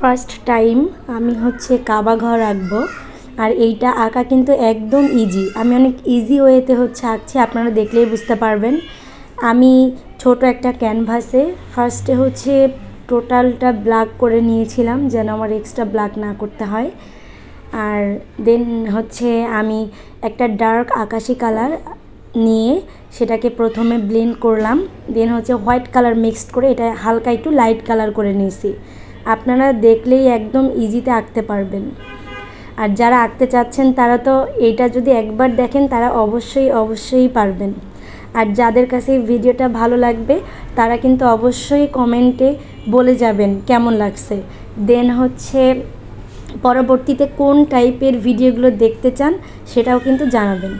First time আমি হচ্ছে কাবা ঘর আঁকবো। আর এইটা আঁকা কিন্তু একদম ইজি, আমি অনেক ইজি ওয়েতে হচ্ছে আঁকছি, আপনারা দেখলেই বুঝতে পারবেন। আমি ছোট একটা ক্যানভাসে ফার্স্টে হচ্ছে টোটালটা ব্ল্যাক করে নিয়েছিলাম যেন আমার এক্সট্রা ব্ল্যাক না করতে হয়। আর দেন হচ্ছে আমি একটা ডার্ক আকাশি কালার নিয়ে সেটাকে প্রথমে ব্লেন্ড করলাম, দেন হচ্ছে হোয়াইট কালার মিক্সড করে এটা হালকা একটু লাইট কালার করে নিয়েছি। আপনারা দেখলেই একদম ইজিতে আঁকতে পারবেন। আর যারা আঁকতে চাচ্ছেন তারা তো এইটা যদি একবার দেখেন তারা অবশ্যই পারবেন। আর যাদের কাছে ভিডিওটা ভালো লাগবে তারা কিন্তু অবশ্যই কমেন্টে বলে যাবেন কেমন লাগছে। দেন হচ্ছে পরবর্তীতে কোন টাইপের ভিডিওগুলো দেখতে চান সেটাও কিন্তু জানাবেন।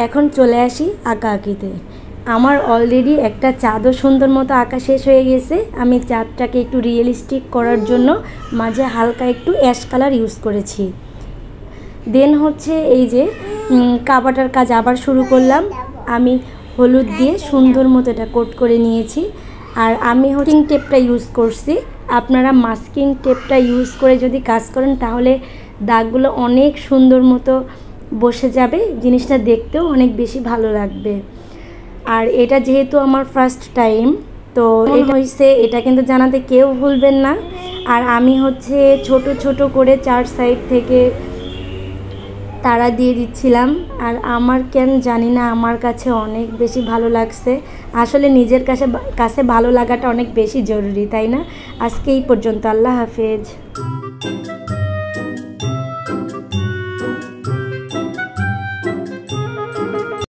এখন চলে আসি আঁকাআঁকিতে। আমার অলরেডি একটা চাঁদও সুন্দর মতো আঁকা শেষ হয়ে গেছে। আমি চাঁদটাকে একটু রিয়েলিস্টিক করার জন্য মাঝে হালকা একটু অ্যাশ কালার ইউজ করেছি। দেন হচ্ছে এই যে কাবাটার কাজ আবার শুরু করলাম। আমি হলুদ দিয়ে সুন্দর মতো এটা কোট করে নিয়েছি। আর আমি মাস্কিং টেপটা ইউজ করছি। আপনারা মাস্কিং টেপটা ইউজ করে যদি কাজ করেন তাহলে দাগগুলো অনেক সুন্দর মতো বসে যাবে, জিনিসটা দেখতেও অনেক বেশি ভালো লাগবে। আর এটা যেহেতু আমার ফার্স্ট টাইম তো এটা হয়েছে, এটা কিন্তু জানাতে কেউ ভুলবেন না। আর আমি হচ্ছে ছোট ছোট করে চার সাইড থেকে তারা দিয়ে দিচ্ছিলাম। আর আমার কেন জানি না আমার কাছে অনেক বেশি ভালো লাগছে। আসলে নিজের কাছে ভালো লাগাটা অনেক বেশি জরুরি, তাই না? আজকে এই পর্যন্ত, আল্লাহ হাফেজ।